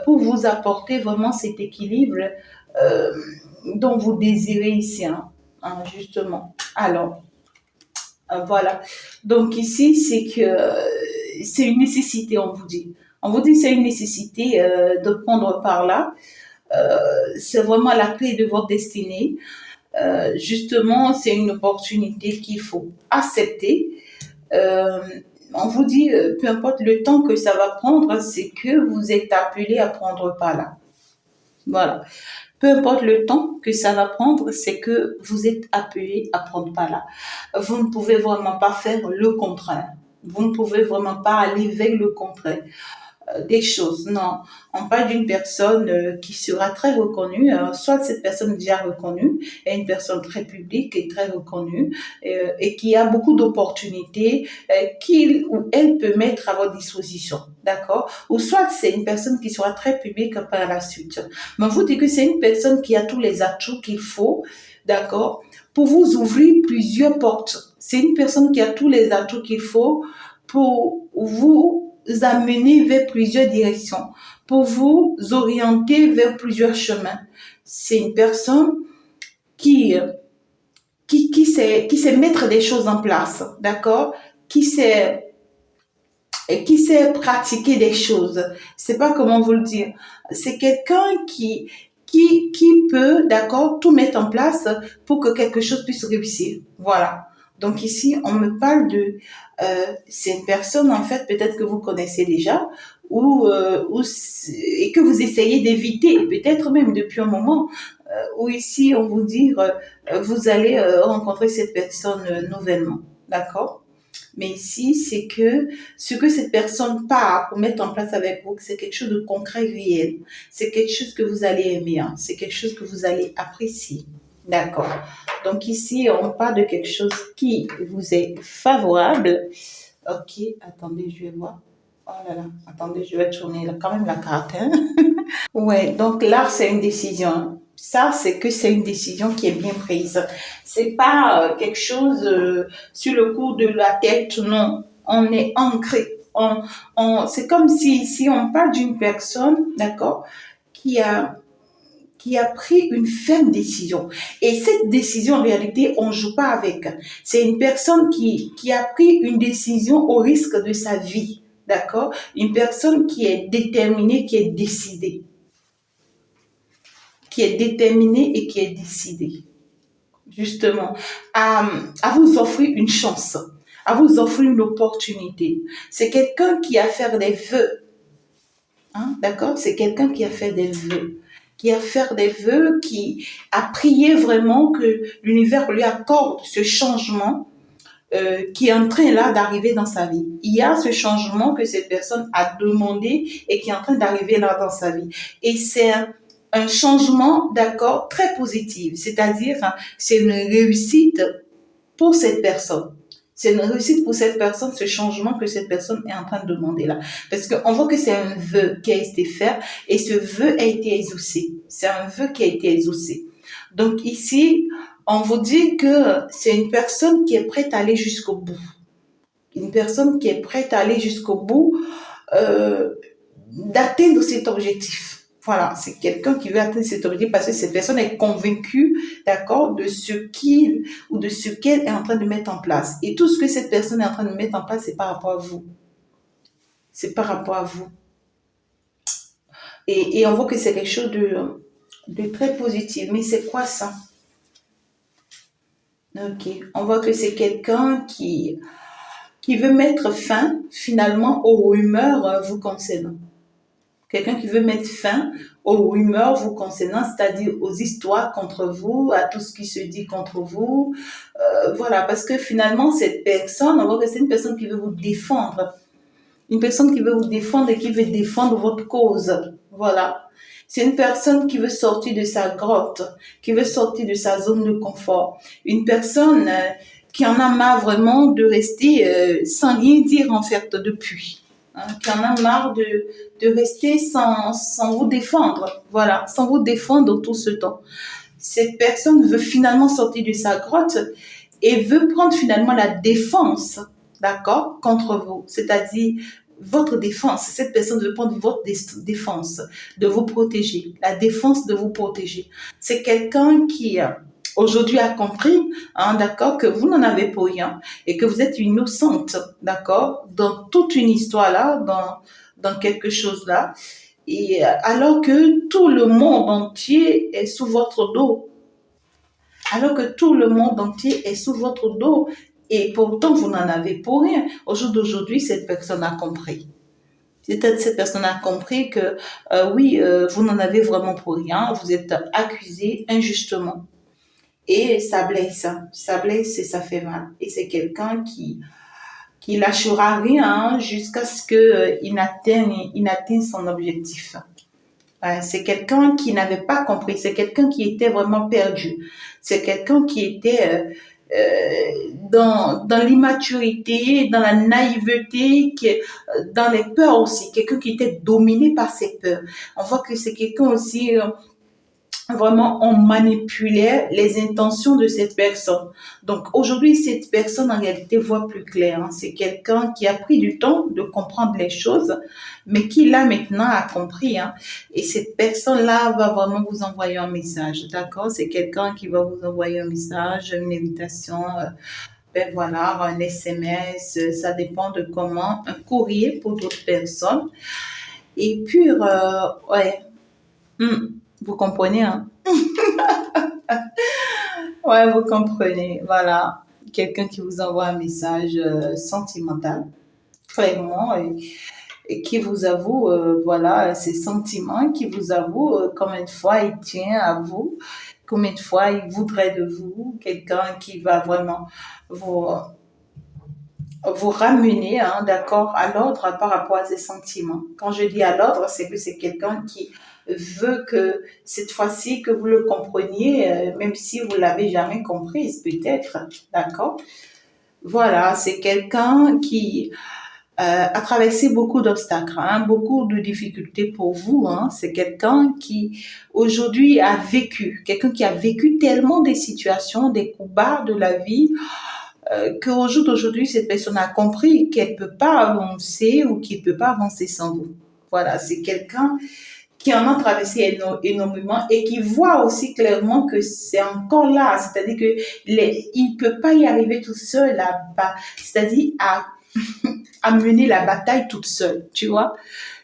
pour vous apporter vraiment cet équilibre euh, dont vous désirez ici, hein, justement. Alors, voilà. Donc ici, c'est que c'est une nécessité, on vous dit. On vous dit c'est une nécessité de prendre par là. C'est vraiment la clé de votre destinée. Justement, c'est une opportunité qu'il faut accepter. Euh, on vous dit, peu importe le temps que ça va prendre, c'est que vous êtes appelé à prendre par là. Voilà. Peu importe le temps que ça va prendre, c'est que vous êtes appelé à prendre pas là. Vous ne pouvez vraiment pas faire le contraire. Vous ne pouvez vraiment pas aller vers le contraire des choses. Non, on parle d'une personne qui sera très reconnue. Soit cette personne est déjà reconnue, est une personne très publique et très reconnue et qui a beaucoup d'opportunités qu'il ou elle peut mettre à votre disposition. D'accord? Ou soit c'est une personne qui sera très publique par la suite. Mais vous dites que c'est une personne qui a tous les atouts qu'il faut, d'accord, pour vous ouvrir plusieurs portes. C'est une personne qui a tous les atouts qu'il faut pour vous amener vers plusieurs directions, pour vous orienter vers plusieurs chemins. C'est une personne qui, qui sait mettre des choses en place, d'accord? Qui sait pratiquer des choses. C'est pas comment vous le dire. C'est quelqu'un qui peut, d'accord, tout mettre en place pour que quelque chose puisse réussir. Voilà. Donc ici, on me parle de, c'est une personne en fait peut-être que vous connaissez déjà et que vous essayez d'éviter, peut-être même depuis un moment. Où ici, on vous dit, vous allez rencontrer cette personne nouvellement, d'accord? Mais ici, c'est que ce que cette personne part pour mettre en place avec vous, c'est quelque chose de concret, réel. C'est quelque chose que vous allez aimer, hein. C'est quelque chose que vous allez apprécier. D'accord. Donc ici, on parle de quelque chose qui vous est favorable. Ok, attendez, je vais voir. Oh là là, attendez, je vais tourner quand même la carte. Hein. Ouais, donc là, c'est une décision. Ça, c'est que c'est une décision qui est bien prise. C'est pas quelque chose sur le coup de la tête, non. On est ancré. C'est comme si on parle d'une personne, d'accord, qui a, qui a pris une ferme décision. Et cette décision, en réalité, on ne joue pas avec. C'est une personne qui a pris une décision au risque de sa vie. D'accord? Une personne qui est déterminée, qui est décidée. Qui est déterminée et qui est décidée. Justement, à vous offrir une chance, à vous offrir une opportunité. C'est quelqu'un qui a fait des vœux. Hein, d'accord? C'est quelqu'un qui a fait des vœux. Qui a fait des vœux, qui a prié vraiment que l'univers lui accorde ce changement qui est en train là d'arriver dans sa vie. Il y a ce changement que cette personne a demandé et qui est en train d'arriver là dans sa vie. Et c'est un changement, d'accord, très positif. C'est-à-dire, c'est une réussite pour cette personne. C'est une réussite pour cette personne, ce changement que cette personne est en train de demander là. Parce qu'on voit que c'est un vœu qui a été fait et ce vœu a été exaucé. C'est un vœu qui a été exaucé. Donc ici, on vous dit que c'est une personne qui est prête à aller jusqu'au bout. Une personne qui est prête à aller jusqu'au bout d'atteindre cet objectif. Voilà, c'est quelqu'un qui veut atteindre cet objectif parce que cette personne est convaincue, d'accord, de ce qu'il ou de ce qu'elle est en train de mettre en place. Et tout ce que cette personne est en train de mettre en place, c'est par rapport à vous. C'est par rapport à vous. Et on voit que c'est quelque chose de très positif. Mais c'est quoi ça? Ok, on voit que c'est quelqu'un qui veut mettre fin finalement aux rumeurs vous concernant. Quelqu'un qui veut mettre fin aux rumeurs vous concernant, c'est-à-dire aux histoires contre vous, à tout ce qui se dit contre vous. Voilà, parce que finalement, cette personne, on voit que c'est une personne qui veut vous défendre. Une personne qui veut vous défendre et qui veut défendre votre cause. Voilà. C'est une personne qui veut sortir de sa grotte, qui veut sortir de sa zone de confort. Une personne qui en a marre vraiment de rester sans rien dire en fait depuis. Hein, qui en a marre de rester sans vous défendre. Voilà, sans vous défendre tout ce temps. Cette personne veut finalement sortir de sa grotte et veut prendre finalement la défense, d'accord, contre vous. C'est-à-dire votre défense. Cette personne veut prendre votre défense, de vous protéger, la défense de vous protéger. C'est quelqu'un qui aujourd'hui a compris, hein, d'accord, que vous n'en avez pour rien et que vous êtes innocente, d'accord, dans toute une histoire là, dans quelque chose là. Et alors que tout le monde entier est sous votre dos, alors que tout le monde entier est sous votre dos et pourtant vous n'en avez pour rien. Au jour d'aujourd'hui, cette personne a compris. Cette personne a compris que oui, vous n'en avez vraiment pour rien, vous êtes accusé injustement. Et ça blesse et ça fait mal. Et c'est quelqu'un qui lâchera rien jusqu'à ce qu'il atteigne son objectif. C'est quelqu'un qui n'avait pas compris, c'est quelqu'un qui était vraiment perdu, c'est quelqu'un qui était dans l'immaturité, dans la naïveté, dans les peurs aussi, quelqu'un qui était dominé par ses peurs. On voit que c'est quelqu'un aussi vraiment on manipulait les intentions de cette personne. Donc aujourd'hui, cette personne en réalité voit plus clair. Hein. C'est quelqu'un qui a pris du temps de comprendre les choses, mais qui là maintenant a compris. Hein. Et cette personne-là va vraiment vous envoyer un message, d'accord? C'est quelqu'un qui va vous envoyer un message, une invitation, ben voilà, un SMS, ça dépend de comment, un courrier pour d'autres personnes. Et puis, ouais. Vous comprenez, hein? Ouais, vous comprenez. Voilà. Quelqu'un qui vous envoie un message sentimental, clairement, et qui vous avoue, voilà, ses sentiments, qui vous avoue combien de fois il tient à vous, combien de fois il voudrait de vous, quelqu'un qui va vraiment vous, vous ramener, hein, d'accord, à l'ordre par rapport à ses sentiments. Quand je dis à l'ordre, c'est que c'est quelqu'un qui veut que cette fois-ci que vous le compreniez, même si vous l'avez jamais comprise peut-être, d'accord. Voilà, c'est quelqu'un qui a traversé beaucoup d'obstacles, hein, beaucoup de difficultés pour vous. Hein. C'est quelqu'un qui aujourd'hui a vécu, quelqu'un qui a vécu tellement des situations, des coups bas de la vie, qu'au jour d'aujourd'hui, cette personne a compris qu'elle ne peut pas avancer ou qu'il ne peut pas avancer sans vous. Voilà, c'est quelqu'un qui en ont traversé énormément et qui voit aussi clairement que c'est encore là. C'est-à-dire que il ne peut pas y arriver tout seul là-bas. C'est-à-dire à mener la bataille toute seule, tu vois.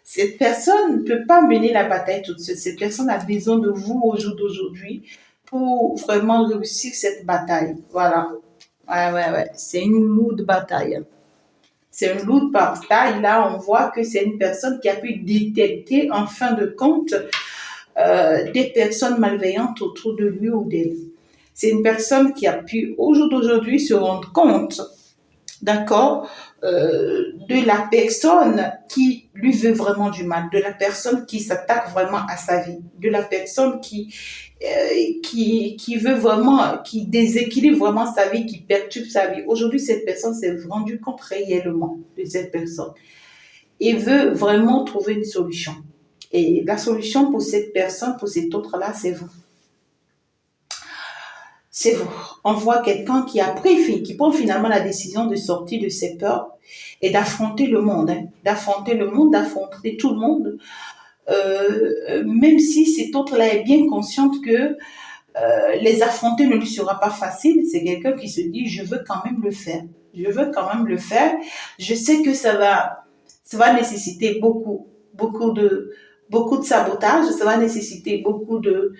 Cette personne ne peut pas mener la bataille toute seule. Cette personne a besoin de vous au jour d'aujourd'hui pour vraiment réussir cette bataille. Voilà. Ouais, ouais, ouais. C'est une lourde bataille. C'est une lourde bataille. Là, on voit que c'est une personne qui a pu détecter, en fin de compte, des personnes malveillantes autour de lui ou d'elle. C'est une personne qui a pu, au jour d'aujourd'hui, se rendre compte, d'accord, de la personne qui lui veut vraiment du mal, de la personne qui s'attaque vraiment à sa vie, de la personne qui veut vraiment, qui déséquilibre vraiment sa vie, qui perturbe sa vie. Aujourd'hui, cette personne s'est rendue compte réellement de cette personne et veut vraiment trouver une solution. Et la solution pour cette personne, pour cet autre-là, c'est vous. C'est vous. On voit quelqu'un qui prend finalement la décision de sortir de ses peurs et d'affronter le monde, hein, d'affronter tout le monde, même si cet autre-là est bien consciente que les affronter ne lui sera pas facile. C'est quelqu'un qui se dit, je veux quand même le faire. Je veux quand même le faire. Je sais que ça va nécessiter beaucoup de sabotage, ça va nécessiter beaucoup de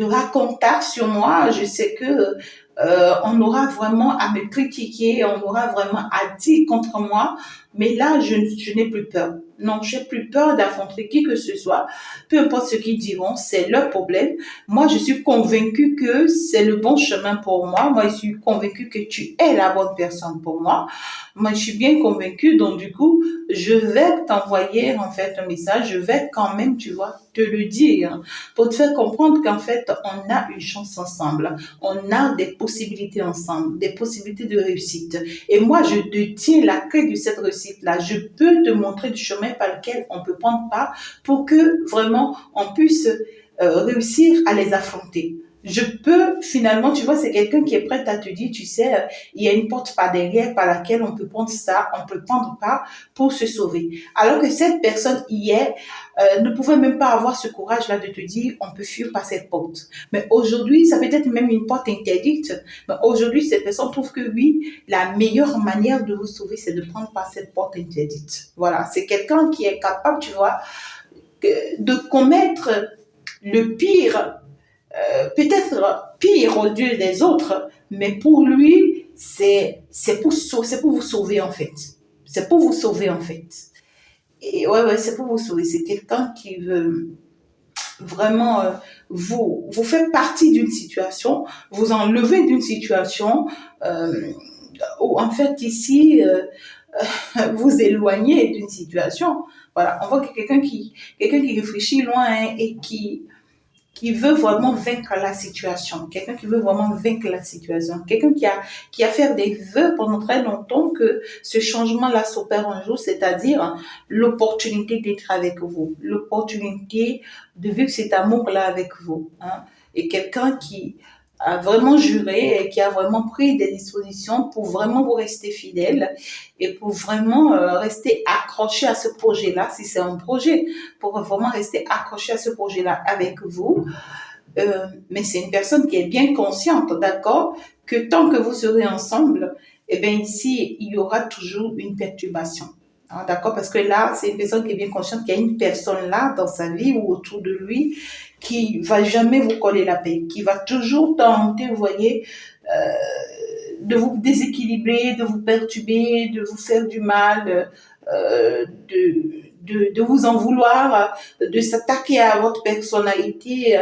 racontage sur moi. Je sais que on aura vraiment à me critiquer, on aura vraiment à dire contre moi, mais là, je n'ai plus peur. Non, j'ai plus peur d'affronter qui que ce soit. Peu importe ce qu'ils diront, c'est leur problème. Moi, je suis convaincue que c'est le bon chemin pour moi. Moi, je suis convaincue que tu es la bonne personne pour moi. Moi, je suis bien convaincue. Donc, du coup, je vais t'envoyer, en fait, un message. Je vais quand même, tu vois, te le dire pour te faire comprendre qu'en fait, on a une chance ensemble. On a des possibilités ensemble, des possibilités de réussite. Et moi, je te tiens la clé de cette réussite-là. Je peux te montrer du chemin par lequel on peut prendre part pour que vraiment on puisse réussir à les affronter. Je peux finalement, tu vois, c'est quelqu'un qui est prêt à te dire, tu sais, il y a une porte par derrière par laquelle on peut prendre ça, on peut prendre part pour se sauver. Alors que cette personne hier ne pouvait même pas avoir ce courage-là de te dire, on peut fuir par cette porte. Mais aujourd'hui, ça peut être même une porte interdite. Mais aujourd'hui, cette personne trouve que oui, la meilleure manière de vous sauver, c'est de prendre par cette porte interdite. Voilà, c'est quelqu'un qui est capable, tu vois, de commettre le pire, peut-être pire aux yeux des autres, mais pour lui, c'est pour vous sauver en fait. C'est pour vous sauver en fait. Et ouais, ouais, c'est pour vous sauver. C'est quelqu'un qui veut vraiment vous faire partie d'une situation, vous enlever d'une situation où en fait ici, vous éloigner d'une situation. Voilà, on voit que quelqu'un qui réfléchit loin hein, et qui veut vraiment vaincre la situation, quelqu'un qui veut vraiment vaincre la situation, quelqu'un qui a fait des vœux pendant très longtemps que ce changement-là s'opère un jour, c'est-à-dire l'opportunité d'être avec vous, l'opportunité de vivre cet amour-là avec vous. Hein. Et quelqu'un qui a vraiment juré et qui a vraiment pris des dispositions pour vraiment vous rester fidèle et pour vraiment rester accroché à ce projet-là, si c'est un projet, pour vraiment rester accroché à ce projet-là avec vous. Mais c'est une personne qui est bien consciente, d'accord, que tant que vous serez ensemble, eh bien ici, il y aura toujours une perturbation. Hein, d'accord, parce que là, c'est une personne qui est bien consciente qu'il y a une personne là dans sa vie ou autour de lui qui va jamais vous coller la paix, qui va toujours tenter, vous voyez, de vous déséquilibrer, de vous perturber, de vous faire du mal, de vous en vouloir, de s'attaquer à votre personnalité,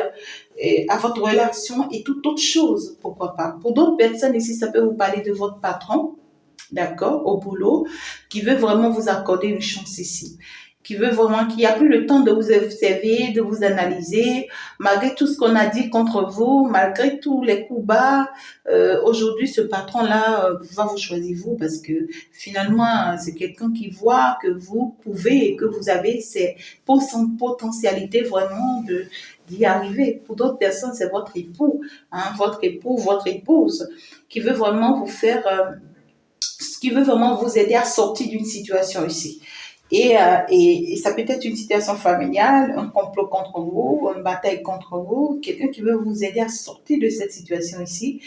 et à votre relation et toute autre chose, pourquoi pas. Pour d'autres personnes ici, ça peut vous parler de votre patron, d'accord, au boulot, qui veut vraiment vous accorder une chance ici, qui veut vraiment, qui a plus le temps de vous observer, de vous analyser, malgré tout ce qu'on a dit contre vous, malgré tous les coups bas, aujourd'hui, ce patron-là va vous choisir vous parce que finalement, c'est quelqu'un qui voit que vous pouvez et que vous avez ces potentialités vraiment d'y arriver. Pour d'autres personnes, c'est votre époux, hein, votre époux, votre épouse, qui veut vraiment vous faire, qui veut vraiment vous aider à sortir d'une situation ici. Et ça peut être une situation familiale, un complot contre vous, une bataille contre vous, quelqu'un qui veut vous aider à sortir de cette situation ici.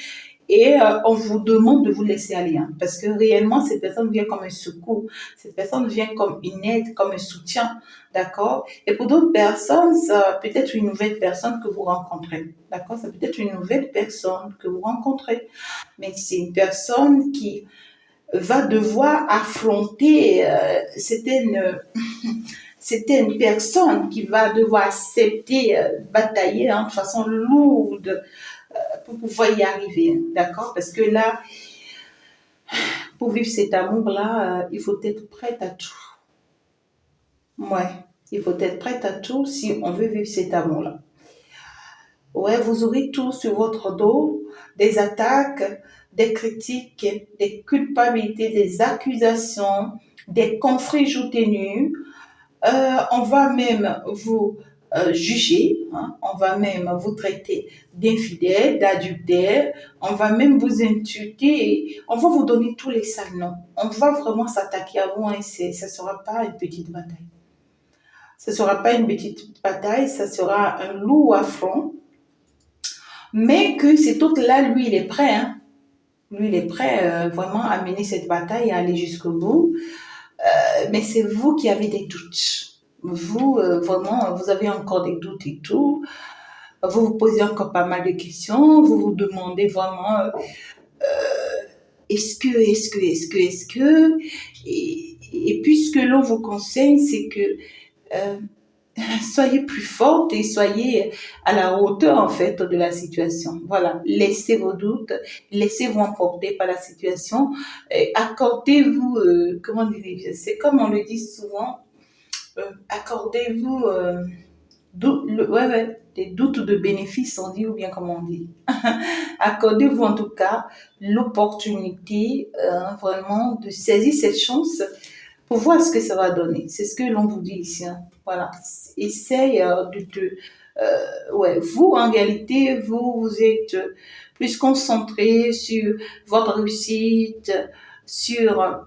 Et on vous demande de vous laisser aller, hein, parce que réellement, cette personne vient comme un secours, cette personne vient comme une aide, comme un soutien, d'accord? Et pour d'autres personnes, ça peut être une nouvelle personne que vous rencontrez, d'accord? Ça peut être une nouvelle personne que vous rencontrez, mais c'est une personne qui va devoir affronter, c'était une personne qui va devoir accepter, batailler, hein, de façon lourde pour pouvoir y arriver, d'accord? Parce que là, pour vivre cet amour-là, il faut être prête à tout. Ouais, il faut être prête à tout si on veut vivre cet amour-là. Ouais, vous aurez tout sur votre dos, des attaques, des critiques, des culpabilités, des accusations, des conflits joues ténus. On va même vous juger, hein, on va même vous traiter d'infidèle, d'adultère, on va même vous insulter, on va vous donner tous les sales noms. On va vraiment s'attaquer à vous, hein, ça ne sera pas une petite bataille. Ce ne sera pas une petite bataille, ça sera un lourd affront, mais que cet autre-là, lui, il est prêt, hein. Lui, il est prêt vraiment à mener cette bataille, à aller jusqu'au bout. Mais c'est vous qui avez des doutes. Vous, vraiment, vous avez encore des doutes et tout. Vous vous posez encore pas mal de questions. Vous vous demandez vraiment, est-ce que. Et puis, ce que l'on vous conseille, c'est que euh, soyez plus forte et soyez à la hauteur, en fait, de la situation. Voilà. Laissez vos doutes, laissez-vous emporter par la situation. Et accordez-vous, comment dire, c'est comme on le dit souvent, accordez-vous des doutes de bénéfices, on dit, ou bien comme on dit. Accordez-vous en tout cas l'opportunité vraiment de saisir cette chance pour voir ce que ça va donner. C'est ce que l'on vous dit ici, hein. Voilà. Essaye ouais, vous, en réalité, vous êtes plus concentré sur votre réussite, sur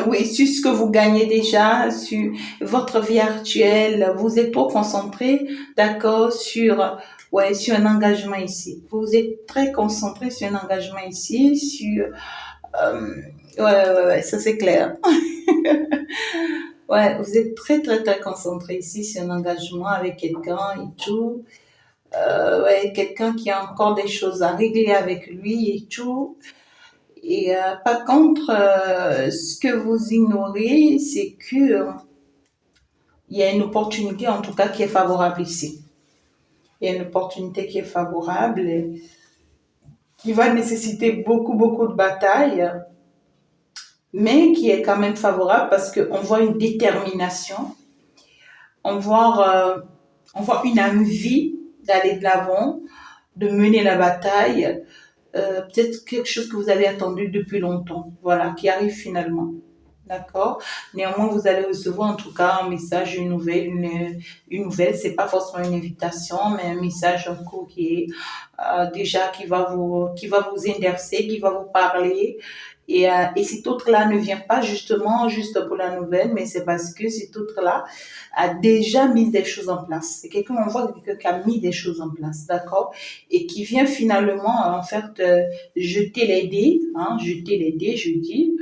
oui, sur ce que vous gagnez déjà, sur votre vie actuelle. Vous êtes trop concentré, d'accord, ouais, sur un engagement ici. Vous êtes très concentré sur un engagement ici, sur, ouais, ça c'est clair. Ouais, vous êtes très, très, très concentré ici sur un engagement avec quelqu'un et tout. Ouais, quelqu'un qui a encore des choses à régler avec lui et tout. Et par contre, ce que vous ignorez, c'est que il y a une opportunité, en tout cas, qui est favorable ici. Il y a une opportunité qui est favorable, et qui va nécessiter beaucoup, beaucoup de batailles, mais qui est quand même favorable parce qu'on voit une détermination, on on voit une envie d'aller de l'avant, de mener la bataille, peut-être quelque chose que vous avez attendu depuis longtemps, voilà, qui arrive finalement. D'accord. Néanmoins, vous allez recevoir en tout cas un message, une nouvelle. C'est pas forcément une invitation, mais un message, un courrier, déjà qui va vous inverser, qui va vous parler. Et cet autre-là ne vient pas justement juste pour la nouvelle, mais c'est parce que cet autre-là a déjà mis des choses en place. C'est quelqu'un, on voit quelqu'un qui a mis des choses en place, d'accord, et qui vient finalement en fait jeter les dés, je dis,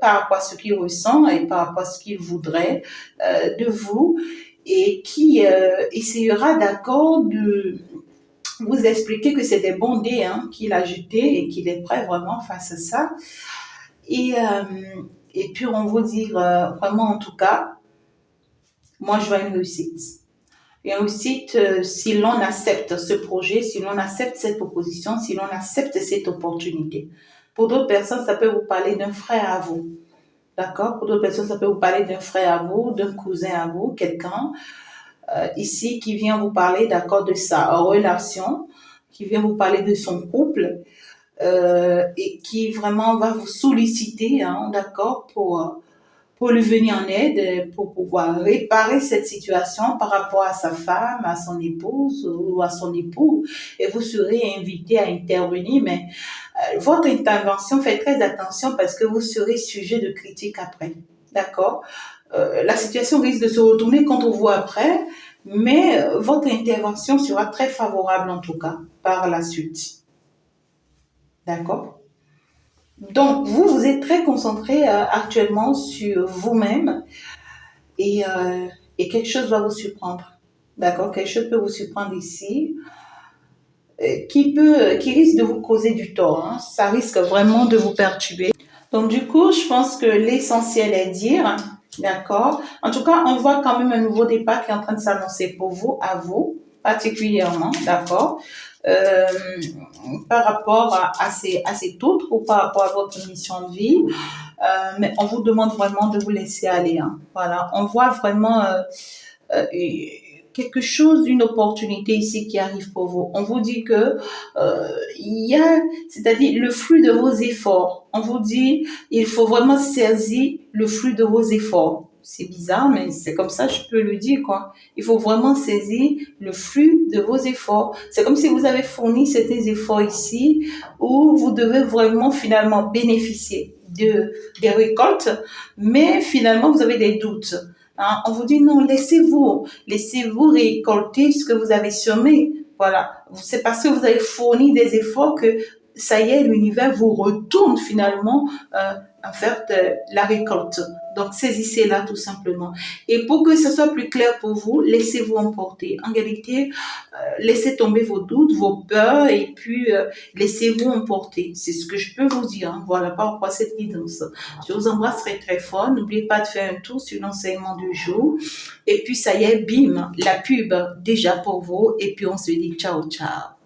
par rapport à ce qu'il ressent et par rapport à ce qu'il voudrait de vous, et qui essayera, d'accord, de vous expliquer que c'est des bons dés, hein, qu'il a jetés et qu'il est prêt vraiment face à ça. Et, euh, et puis on va dire vraiment en tout cas, moi je vois une réussite. Et réussite, si l'on accepte ce projet, si l'on accepte cette proposition, si l'on accepte cette opportunité. Pour d'autres personnes, ça peut vous parler d'un frère à vous. D'accord? Pour d'autres personnes, ça peut vous parler d'un frère à vous, d'un cousin à vous, quelqu'un ici qui vient vous parler, d'accord, de sa relation, qui vient vous parler de son couple, et qui vraiment va vous solliciter, hein, d'accord, pour lui venir en aide, pour pouvoir réparer cette situation par rapport à sa femme, à son épouse ou à son époux. Et vous serez invité à intervenir, mais votre intervention, faites très attention parce que vous serez sujet de critique après. d'accord? La situation risque de se retourner quand on voit après, mais votre intervention sera très favorable en tout cas par la suite, d'accord? Donc, vous êtes très concentré actuellement sur vous-même et quelque chose va vous surprendre, d'accord? Quelque chose peut vous surprendre ici qui risque de vous causer du tort, hein. Ça risque vraiment de vous perturber. Donc, du coup, je pense que l'essentiel est dire, d'accord? En tout cas, on voit quand même un nouveau départ qui est en train de s'annoncer pour vous, à vous, particulièrement, d'accord? Euh, Par rapport à cet autre ou par rapport à votre mission de vie. Mais on vous demande vraiment de vous laisser aller, hein. Voilà, on voit vraiment quelque chose, une opportunité ici qui arrive pour vous. On vous dit que il y a, c'est-à-dire le fruit de vos efforts. On vous dit, il faut vraiment saisir le fruit de vos efforts. C'est bizarre, mais c'est comme ça, je peux le dire, quoi. Il faut vraiment saisir le fruit de vos efforts. C'est comme si vous avez fourni ces efforts ici, où vous devez vraiment finalement bénéficier des récoltes, mais finalement vous avez des doutes. Hein, on vous dit non, laissez-vous récolter ce que vous avez semé. Voilà, c'est parce que vous avez fourni des efforts que ça y est, l'univers vous retourne finalement en fait la récolte. Donc saisissez-la tout simplement. Et pour que ce soit plus clair pour vous, laissez-vous emporter. En réalité, laissez tomber vos doutes, vos peurs et puis laissez-vous emporter. C'est ce que je peux vous dire. Hein. Voilà, par rapport à cette guidance. Je vous embrasse très très fort. N'oubliez pas de faire un tour sur l'enseignement du jour. Et puis ça y est, bim, la pub déjà pour vous. Et puis on se dit ciao, ciao.